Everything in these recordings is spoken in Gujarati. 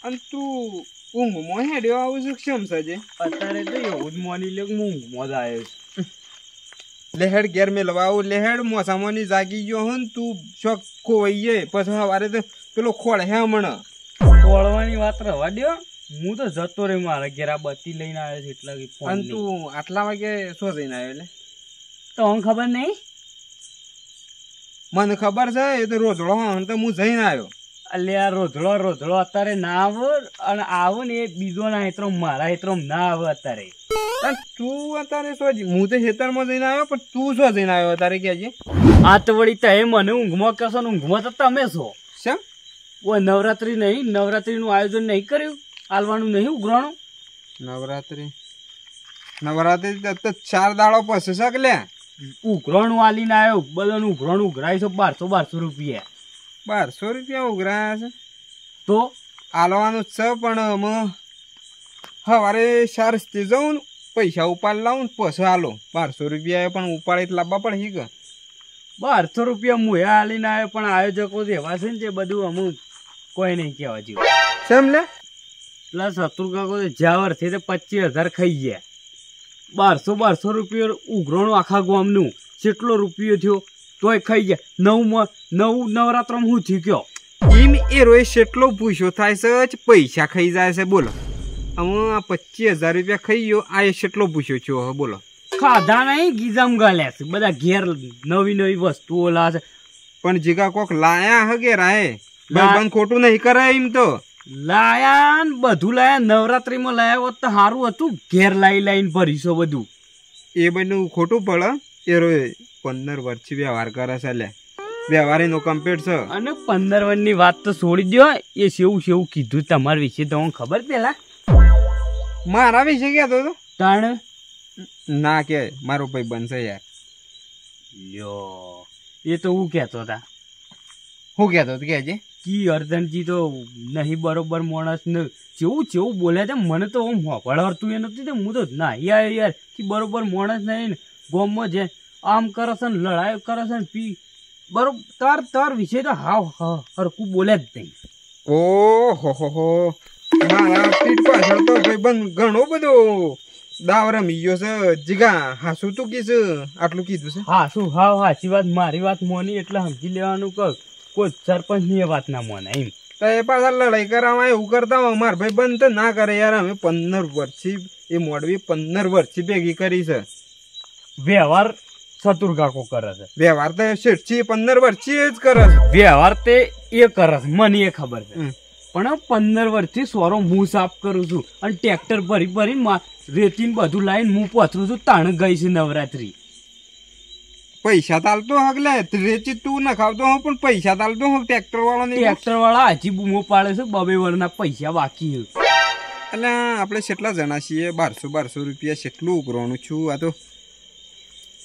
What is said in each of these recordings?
અને તું ઊંઘમાં હેડ્યો આવું છું કેમ સજે? અત્યારે તો એવું જ માની લે હું ઊંઘમાં જ આવ્યો છું. લેહેડ ઘેર મેલવા આવું લેહેડ મોસામાંની જાગી ગયો હો ને તું શોખ ખોવાઈ જાય પછી સવારે તો પેલો ખોળ હે હમણાં ખોળવાની વાત રવા દો. હું તો જતો રહ્યો મારા ઘેર આ બત્તી લઈને આવ્યો છું એટલે અને તું આટલા વાગે શું જઈને આવ્યો? એટલે તો મને ખબર નહીં. મને ખબર છે એ તો રોજડો હા તો હું જઈને આવ્યો. એટલે આ રોધડો અત્યારે ના આવે અને આવો ને એ બીજો ના હેતરો મારા હેતરો ના આવે અત્યારે. તું અત્યારે શું હું તો ખેતરમાં જઈને આવ્યો પણ તું શું જઈને આવ્યો અત્યારે કહેજે? આ તો વળી તે મને ઊંઘમાં કહેશો ને ઊંઘમાં તો તમે છો. શેમ? ઓ નવરાત્રી નહીં, નવરાત્રીનું આયોજન નહીં કર્યું? આલવાનું નહીં ઉઘરાણું? નવરાત્રી તો 4 દાડો પછી શક લે ઉઘરાણું આલીને આવ્યો. બધાનું ઉઘરાણું ઉઘરાય છે 1200 રૂપિયા. 1200 રૂપિયા ઉઘરાયા છે તો આલવાનું જ છે પણ સવારે 4 રસ્તે જાઉં ને પૈસા ઉપાડ લાવું ને પછી આલો 1200 રૂપિયા પણ ઉપાડે લાવવા પડે કે 1200 રૂપિયા હું આલીને આવ્યો પણ આયોજકો એવા છે ને જે બધું અમુક કોઈ નહીં કહેવા જેવું. સેમ લે પ્લસ શત્રુકાકો જ્યાં વર્ષે તો 25,000 ખાઈ ગયા. 1200 રૂપિયા ઉઘરાણું આખા ગામનું કેટલો રૂપિયો થયો તોય ખાઈ ગયા. નવરાત્રમાં હું થયું કયો એમ એ રોય કેટલો પૂછ્યો થાય છે પૈસા ખાઈ જાય છે બોલો. હું આ 25,000 રૂપિયા ખાઈ ગયો આ એ કેટલો પૂછ્યો છો બોલો? ખાધા નહીં ગીજામ ગાલ્યા છે બધા ઘેર નવી વસ્તુઓ લાવે છે. પણ જીગા કોક લાયા હગે રાહે ભાઈબંધ ખોટું નહીં કરે એમ તો લાયા ને બધું લાયા. નવરાત્રીમાં લાયા હોત તો સારું હતું. ઘેર લાઈને ભરીશો બધું. એ બધું ખોટું પડે. એ રોય 15 વર્ષથી વ્યવહાર કરે છે લે વ્યવહાર એનો કમ્પ્લીટ છે. અને 15 વર્ષની વાત તો છોડી દો. એ સેવું કીધું તમારા વિશે તો હું ખબર પેલા મારા વિશે કહેતો હતો? તાણ ના કે મારો ભાઈ બનશે યાર. યો એ તો હું કહેતો હતા. હું કહેતો હતો કહેજે? કી અર્જનજી તો નહીં બરોબર માણસ ને જેવું બોલ્યા છે મને તો વળવડતું એ નથી તો હું તો ના યાર કે બરોબર માણસ નહીં ને ગામમાં જે આમ કરે છે ને લડાઈ કરે છે ને પી બરોબર તાર વિશે તો હાવ હરકું બોલે જ નહીં. ઓહો મારા પીઠ પાછળ તો ભાઈબંધ ઘણો બધો દાવ રમી ગયો છે. જીગા હાસું તું કીધું આટલું કીધું છે? હાસું હાવ સાચી વાત. મારી વાત મોની એટલે સમજી લેવાનું કે કોઈ સરપંચ ની વાત ના મોને એમ. તો એ પાછા લડાઈ કરવામાં એવું કરતા હોય મારા ભાઈબંધ તો ના કરે યાર. અમે 15 વર્ષથી એ મોડવી 15 વર્ષથી ભેગી કરી છે. વ્યવહાર ચતુર્કાકો કરે છે. વ્યવહાર તો શેઠથી 15 વર્ષથી જ કરે છે. વ્યવહાર તે એ કરે છે મને એ ખબર છે પણ 15 વર્ષથી સોરો હું સાફ કરું છું અને ટ્રેક્ટર ભરી રેતીને બધું લાવીને હું પથરું છું. તાણ ગઈ છે નવરાત્રી. પૈસા તાલતો હક લે રેતી તું ન ખાવતો હું પણ પૈસા તાલતો હું ટ્રેક્ટર વાળા હજી બૂમો પાડે છે 2 વર્ષના પૈસા બાકી. એટલે આપણે કેટલા જણા છીએ 1200 રૂપિયા કેટલું ઉઘરાણું છું. આ તો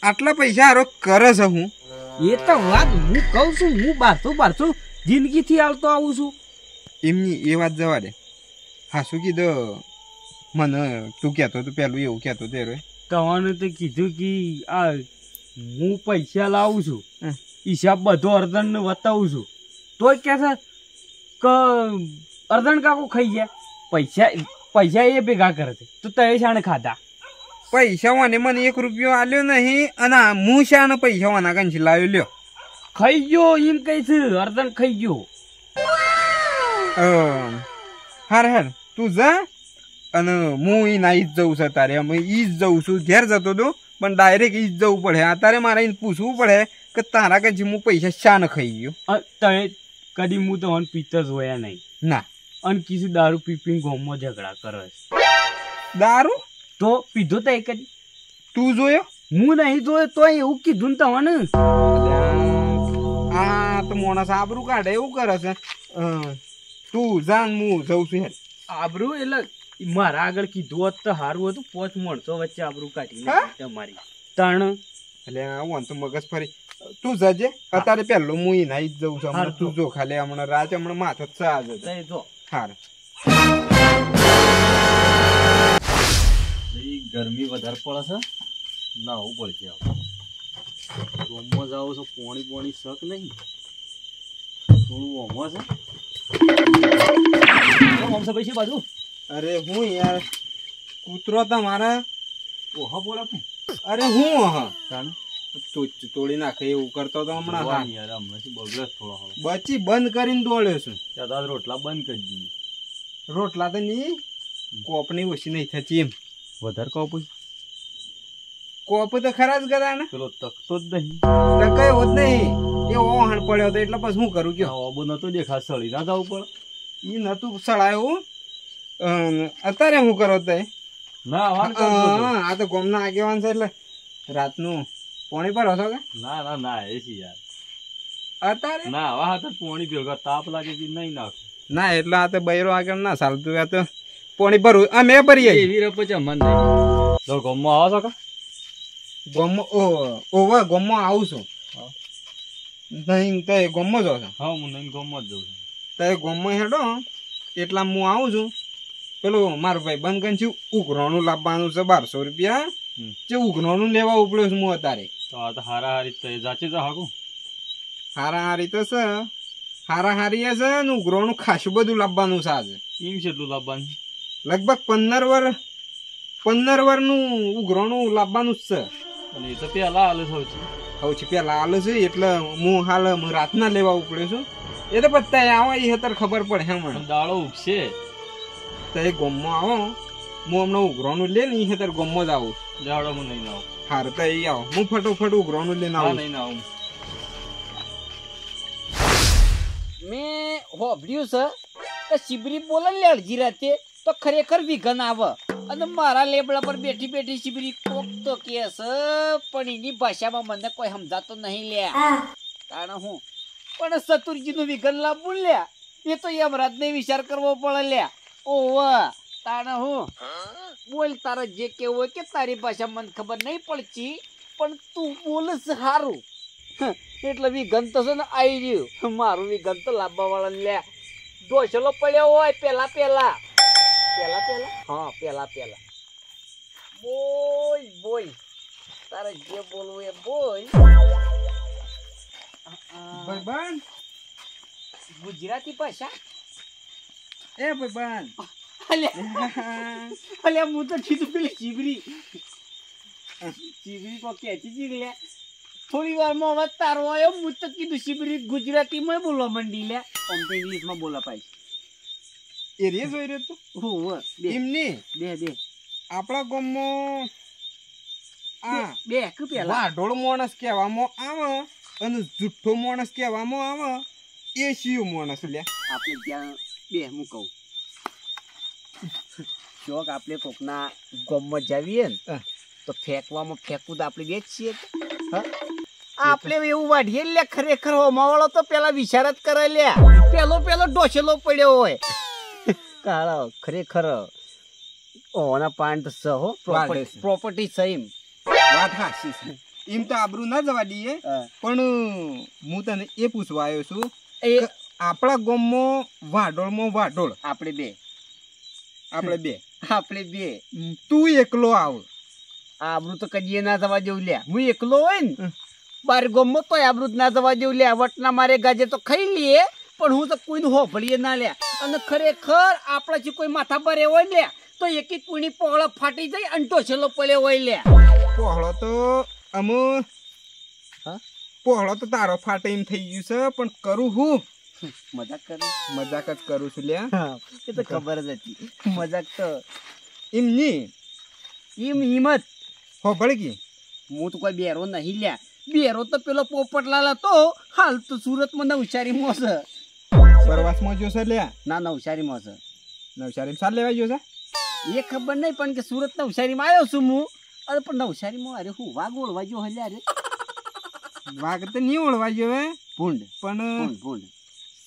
આટલા પૈસા હારો કરે છે હું. એ તો વાત હું કઉ છું. હું 1200 જિંદગી થી આવતો આવું છું. એમની એ વાત જવા દે. હા શું કીધું મને તું કહેતો તું પેલું એવું કહેતો તે રે કહેવાનું તો કીધું કે આ હું પૈસા લાવું છું હિસાબ બધો અર્ધન ને બતાવું છું તોય કે છે કે અર્ધન કાકો ખાઈ ગયા. પૈસા એ ભેગા કરે છે તો તે શાણે ખાધા? પૈસા વાને મને 1 રૂપિયો આલ્યો નહીં અને હું શાને પૈસા વાના કંઈ લાવ્યો લ્યો ખાઈ ગયો એમ કઈ છે. અર્ધન ખાઈ ગયો. હાર તું જા અને હું ઈ ના ઈ જ જવું છે તારે. અમે ઈ જ જઉં છું ઘેર જતો હતો પણ ડાયરેક્ટ ઈ જ જવું પડે. અત્યારે મારે એને પૂછવું પડે કે તારા કઈ હું પૈસા શાને ખાઈ ગયો? તમે કદી હું તો પીતો જોયા નહીં ના. અને કીધું દારૂ પીપીને ગામમાં ઝઘડા કરે છે. દારૂ તો પીધો તો કદી તું જોયો? હું નહીં જોયો તો એવું કીધું ને તમને. આ તો માણસ આબરૂ કાઢે એવું કરે છે. તું જાન હું જઉં છું. આબરૂ એટલે મારા આગળ કીધું હોત તો સારું હતું. 5 માણસો વચ્ચે આબરૂ કાઢી તમારી તાણ. એટલે હું તો મગજ ફરી તું જજે અત્યારે પેલો હું નાઈ જ જઉં છું. તું જો ખાલી હમણાં રાત હમણાં માથે જ જો હાર ગરમી વધારે પડે છે નાવું પડશે ગોમમાં જાવ છો પોણી શક નહીં થોડું ઓમો છે પૈસા બાજુ અરે હું યાર કૂતરો તમારા ઓહા બોલા અરે હું તાને તોડી નાખે એવું કરતો તો હમણાં યાર હમણાં શું બગડે થોડો હવે બચી બંધ કરીને દોડ્યો છું ત્યાં રોટલા બંધ કરી દઈએ રોટલા તો નહીં કોપની ઓછી નહીં થતી એમ વધારે કોપ કોપ તો ખરા જ ગરા ને પેલો તકતો જ નહીં કઈ હોત નહીં એ ઓહણ પડ્યો હતો એટલે પછી શું કરું કયો ઓબો નતો દેખા સળી ના જવું પડે ઈ નતું સળાયું અત્યારે શું કરો તે ના આ તો ગોમના આગેવાન છે એટલે રાતનું પોણી પર હતો કે ના ના ના એ છે યાર અત્યારે ના આવા હાથ પોણી ભેગા તાપ લાગે કે નહીં નાખ ના એટલે આ તો બૈરો આગળ ના ચાલતું આ તો પોણી ભરવું આ મેં ભરીએ એવી રપચ મન નહીં તો ગમમાં આવો છો કે ગોમો ઓવા ગોમમાં આવું છું નહીં તે ગોમમાં જો છો હા હું નહીં ગમમાં જ જઉં છું તે ગોમમાં હેડો એટલા હું આવું છું પેલું મારું ભાઈ બંધ કરીને છું ઉઘરાણું લાવવાનું છે 1200 રૂપિયા જે ઉઘરાણું લેવા ઉપડ્યો છું હું અત્યારે તો આ તો હારા હારી તો જાચે જ હાકું હારા હારી તો છે હારા હારી છે ને ઉઘરાણું ખાસું બધું લાવવાનું છે આજે એમ કેટલું લાવવાનું લગભગ 15 વર્ષનું ઉઘરાણું લાવવાનું જ છે અને એ તો પેલા હાલ સૌથી પેલા હાલ છે એટલે હું હાલ રાતના લેવા ઉપડ્યો છું એટલે બધા આવો એ અત્યારે ખબર પડે હમણાં દાડો ઉગશે તો એ ગોમમાં આવો હું હમણાં ઉઘરાણું લે ને એ અત્યારે ગોમમાં જ આવું દાડો હું નહીં આવું હારું તો એ આવો હું ફટોફટ ઉઘરાણું લઈને આવું નહીં આવું મેં હોભળ્યું છે કે શિબરી બોલે લે અડધી રાતે તો ખરેખર વિઘન આવે અને મારા લેબડા પર બેઠી બેઠી શિબરી કોક તો કે છે પણ એની ભાષામાં મને કોઈ સમજાતો નહીં લે કારણ હું પણ ચતુરજી નું વિઘન લાવવું લે એ તો યમરાજ ને વિચાર કરવો પડે લે ઓવા તાણે હું બોલ તારે જે કેવું હોય કે તારી ભાષા મને ખબર નહીં પડતી પણ તું બોલસ સારું એટલે વિઘન તો છે ને આવી રહ્યું મારું વિઘન તો લાવવા વાળા લે ડોસલો પડ્યો હોય પેલા પેલા હા પેલા બોલ તારે જે બોલવું એ બોલ ભાઈબંધ ગુજરાતી ભાષા એ ભાઈબંધ અલ્યા હું તો કીધું પેલી ચીબરી કો કેચી ચીર લે થોડી વારમાં અવાજ તારો આવ્યો હું તો કીધું શિબરી ગુજરાતીમાં બોલવા માંડી લે આમ તો ઇંગ્લિશમાં બોલા પાઈ એ રે જોઈ રહ્યો તું હું એમની બે આપણા ગામમાં આ બે કે પેલા વાઢોળ માણસ કહેવામાં આવે અને જુઠ્ઠો માણસ કહેવામાં આવે એ શિવ માણસ લે આપણે ત્યાં બે હું કહું શોખ આપણે કોકના ગામમાં જાવીએ ને તો ફેંકવું તો આપણે બે જ છીએ આપણે એવું વાઢીએ લે ખરેખર હોમાવાળો તો પેલા વિચાર જ કરે લે પેલો ડોસેલો પડ્યો હોય કાળો ખરેખર ઓના પાન તો સહો પ્રોપર્ટી સહીમ વાત હાચી છે એમ તો આબરૂ ના જવા દઈએ પણ હું તને એ પૂછવા આવ્યો છું એ આપણા ગામમાં વાઢોળ આપણે બે તું એકલો આવ આબરૂ તો કદીએ ના જવા જેવું લે હું એકલો હોય ને બાર ગામમાં તો આબરૂ જ ના જવા જેવું લે વટના મારે ગાજે તો ખાઈ લઈએ પણ હું તો કોઈનું હોભળીએ ના લે અને ખરેખર આપણાથી કોઈ માથા ભરે હોય લે તો એક કોઈની પહોળો ફાટી જાય અને ટોસેલો પડ્યો હોય લે પહોળો તો તારો ફાટે એમ થઈ ગયું છે પણ કરું હું મજાક જ કરું છું લે એ તો ખબર જ હતી મજાક તો એમની હિંમત હોભળ ગઈ હું તો કોઈ બેરો નહીં લ્યા બેરો તો પેલો પોપટલાલ હતો હાલ તો સુરતમાં નવસારીમાં છે પ્રવાસમાં જોશે લે ના નવસારીમાં છે નવસારી સાર લેવા ગયો છે એ ખબર નહીં પણ કે સુરત નવસારીમાં આવ્યો છું હું અરે પણ નવસારીમાં અરે હું વાઘ ઓળવા ગયો હલ્યા રે વાઘ તો નહીં ઓળવા ગયો હે ભૂંડ પણ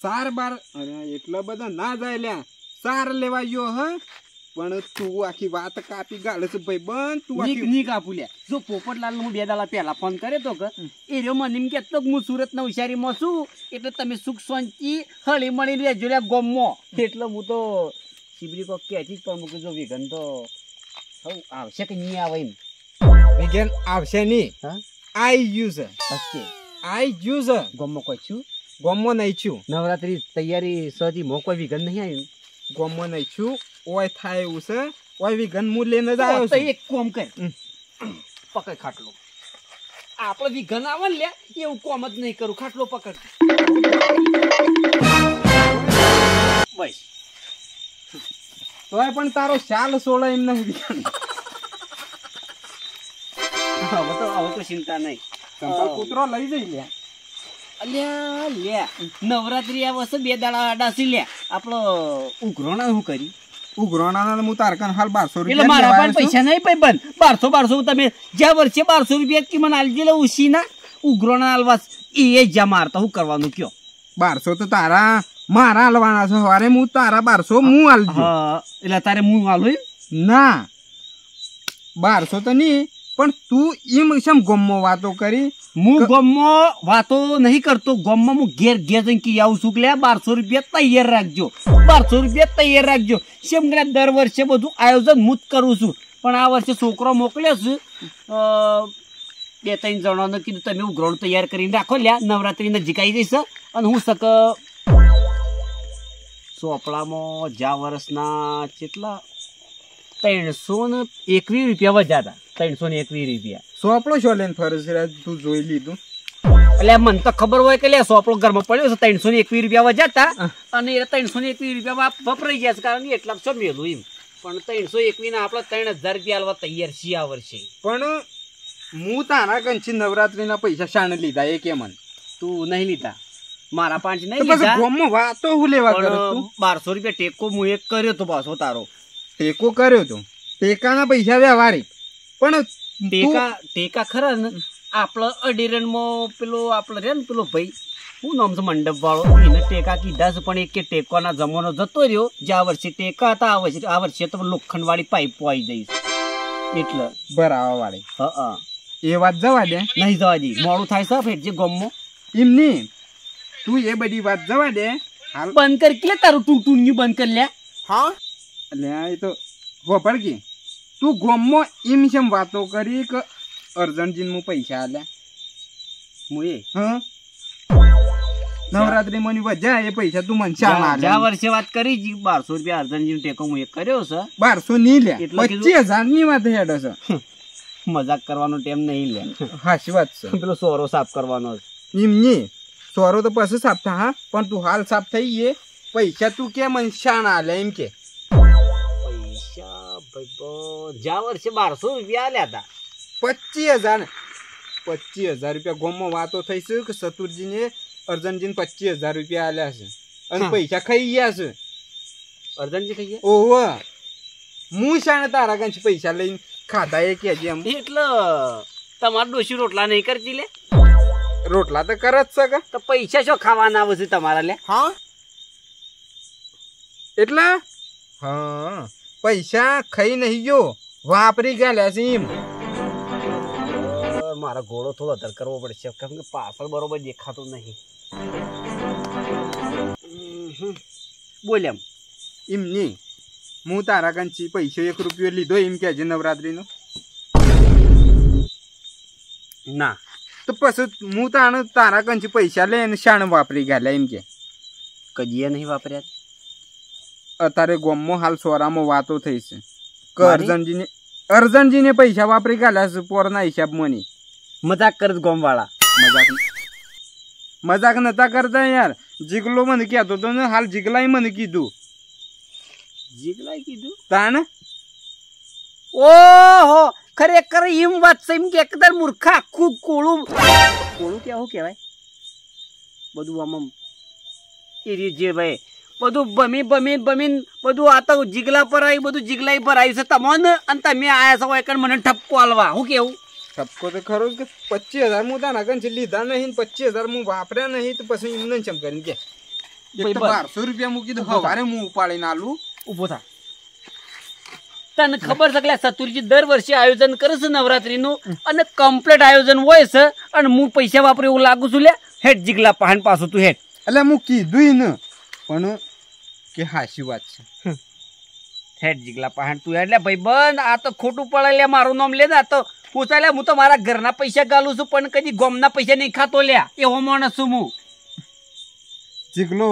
સાર બાર અરે એટલા બધા ના જાય લ્યા સાર લેવા ગયો હે પણ તું આખી વાત કાપી ગાલે છે ભાઈ બંધ તું ની કાપુ લે જો પોપટલાલ હું બે દાડા પહેલા ફોન કર્યો તો કે એ રહ્યો મને એમ કહેતો હું સુરત નવસારીમાં છું એટલે તમે સુખ શાંતિ હળી મળી રહેજો લે ગોમમાં એટલે હું તો શિબરી કોક કહેતી જ પણ મૂકી જો વિઘન તો હવ આવશે કે નહીં આવે એમ વિજ્ઞાન આવશે નહીં. હા આઈ ગયું છે, હશે આઈ ગયું છે. ગમો કોઈ છું ગોમમાં નહીં છું, નવરાત્રી તૈયારી સહજી મો કોઈ વિઘન નહીં આવ્યું ગોમમાં નહીં છું. ઓય થાય એવું છે, ઓય વિઘન હું લઈને જ આવ્યો તો છું. એક કોમ કર પકડ ખાટલો આપણે વિઘન આવે ને લે એવું કોમ જ નહીં કરું ખાટલો પકડ બસ તોય પણ તારો શાલ સોળે એમ નહીં વિજ્ઞાન. હવે તો ચિંતા નહીં ચંપલ કૂતરો લઈ જઈ લે. અલ્યા લે નવરાત્રી આ વર્ષે 2 દાડા આડાસી લે આપણો ઉઘરોણા શું કરી ઉઘરાણાના હું તારકન હાલ 1200 એટલે મારા રૂપિયા પણ પૈસા નહીં ભાઈ બંધ 1200 તમે જ્યાં વર્ષે 1200 રૂપિયા કે મને આલી દેલો ઉસીના ઉઘરોણા આલવા એ જ્યાં મારતા શું કરવાનું કયો 1200 તો તારા મારા હાલવાના છે. સવારે હું તારા 1200 હું હાલજો. હા એટલે તારે હું હાલું એમ? ના 1200 તો નહીં, પણ તું એમ શેમ ગમમાં વાતો કરી. હું ગામમાં વાતો નહીં કરતો ગામમાં હું ઘેર ઘેર જઈને કી આવું છું કે લે 1200 રૂપિયા તૈયાર રાખજો 1200 રૂપિયા તૈયાર રાખજો સેમ કરે દર વર્ષે બધું આયોજન હું જ કરું છું પણ આ વર્ષે છોકરો મોકલ્યો છું 2-3 જણાને કીધું તમે ઉઘરાણું તૈયાર કરીને રાખો લ્યા નવરાત્રી નજીક આવી જઈશ અને હું સક ચોપડામાં જ્યાં વર્ષના કેટલા 321 રૂપિયા વધ્યા હતા 321 રૂપિયા સોપડો શો લઈને ફરે છે તું જોઈ લીધું. એટલે મને તો ખબર હોય કે લે સોપડો ઘરમાં પડ્યો છે 321 રૂપિયા વજાતા અને એ 321 રૂપિયા વપરાઈ ગયા છે કારણ કે એટલા શું મેલું એમ પણ 321 ના આપણે 3000 રૂપિયા આલવા તૈયાર છીએ આ વર્ષે. પણ હું તારા કંચી નવરાત્રીના પૈસા શાણે લીધા એ કે મને તું નહીં લીધા મારા 5 તો નહીં પછી લીધા ગોમમાં વાતો હું લેવા પણ કરો તું. 1200 રૂપિયા ટેકો હું એક કર્યો તો પાછો તારો ટેકો કર્યો તો ટેકાના પૈસા વ્યવહારિક પણ ટેકા ખરા ને આપડે અડીરણમાં પેલો આપડે રે ને પેલો ભાઈ શું નામ છે મંડપ વાળો એને ટેકા કીધા છે પણ એક ટેકાના જમાનો જતો રહ્યો જ્યાં વર્ષે ટેકા હતા આ વર્ષે તો લોખંડ વાળી પાઇપો આવી જઈશ એટલે બરાબર વાળી હા એ વાત જવા દે. નહીં જવા દે મોડું થાય છે ફેટ જે ગમમાં એમની તું એ બધી વાત જવા દે હાલ. બંધ કર કે તારું ટૂંટું બંધ કર લે હા એટલે એ તો ગોપડ કે તું ગોમમાં એમ શેમ વાતો કરી કે અર્જનજીન હું પૈસા આલ્યા હું એ હા નવરાત્રી મને વજા એ પૈસા તું મને શાના આલ્યા? જ્યાં વર્ષે વાત કરી 1200 રૂપિયા અર્જનજી ટેકો હું એક કર્યો છે 1200 નહીં લે એટલે કીધું. 25000 ની વાત હેડો છે. મજાક કરવાનો ટાઈમ નહીં લે હાચી વાત છે. પેલો સોરો સાફ કરવાનો છે એમની સોરો તો પછી સાફ થા હા પણ તું હાલ સાફ થઈ ગયે પૈસા તું કે મને શાના આલ્યા એમ કે પૈસા ભાઈ જ્યાં વર્ષે 1200 રૂપિયા આલ્યા હતા 25000 રૂપિયા ગોમમાં વાતો થઈ છે કે સતુરજીને અર્જનજીને 25000 રૂપિયા આલ્યા છે અને પૈસા ખાઈ ગયા છે. અર્જનજી કહીએ ઓહો હું શાને તારા કંચ પૈસા લઈને ખાધા એ કે જેમ એટલે તમારે ડોશી રોટલા નહીં કરતી લે રોટલા તો કરે જ છે કે તો પૈસા શું ખાવાના આવે છે તમારા લે હા એટલે હા પૈસા ખાઈ નહીં ગયો વાપરી ગયા છે એમ. મારા ઘોડો થોડો અધર કરવો પડશે કારણ કે પાછળ બરોબર દેખાતો નહીં બોલ એમ નહીં હું તારા કંચી પૈસો 1 રૂપિયો લીધો એમ કે છે નવરાત્રીનો ના તો પછી હું તારા કંચી પૈસા લઈને શાણ વાપરી ગયા એમ કે કજીએ નહીં વાપર્યા અત્યારે ગોમમાં હાલ સોરામાં વાતો થઈ છે કે મારી? અર્જનજીને પૈસા વાપરી ગયા છે પોરના હિસાબમાં નહીં. મજાક કરે ગોમ વાળા મજાક નતા કરતા યાર. જીગલો મને કહેતો તો ને હાલ જીગલાએ મને કીધું જીગલાઈ કીધું તાને ઓહો ખરેખર એમ વાત છે એમ કે એકદર મૂર્ખા આખું કોળું કેવું કહેવાય બધું આમ એ જે ભાઈ બધું બમી બધું આ તો જીગલા પર આવી બધું જીગલા પર આવ્યું છે તમને અને તમે આયા છો એક મને ઠપકો આલવા હું કેવું ઠપકો તો ખરો જ કે 25000 હું તારા કંચી લીધા નહીં 25000 હું વાપર્યા નહીં તો પછી એમને ચમ કરીને કે 1200 રૂપિયા મૂકી દો સવારે હું ઉપાડીને આલું ઉભો થા તને ખબર છે કે સતુરજી દર વર્ષે આયોજન કરે છે નવરાત્રીનું અને કમ્પ્લીટ આયોજન હોય છે અને હું પૈસા વાપરું એવું લાગુ છું લે હેડ જીગલા પહાણ પાછું તું હેડ એટલે હું કીધું ને પણ કે હાચી વાત છે હેડ જીગલા પહાણ તું એટલે ભાઈ બંધ આ તો ખોટું પડે લે મારું નામ લે ને આ તો પૂછા લે હું તો મારા ઘરના પૈસા ગાલું છું પણ કદી ગોમના પૈસા નહીં ખાતો લ્યા એવો માણસ છું હું જીગલો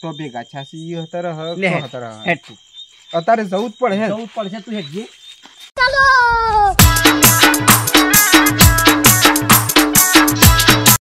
તો ભેગા છાસી ઈ હતર હ લે તો હતર હ. હેડ તું અત્યારે જવું જ પડે હે જવું જ પડશે તું હેડજે ચાલો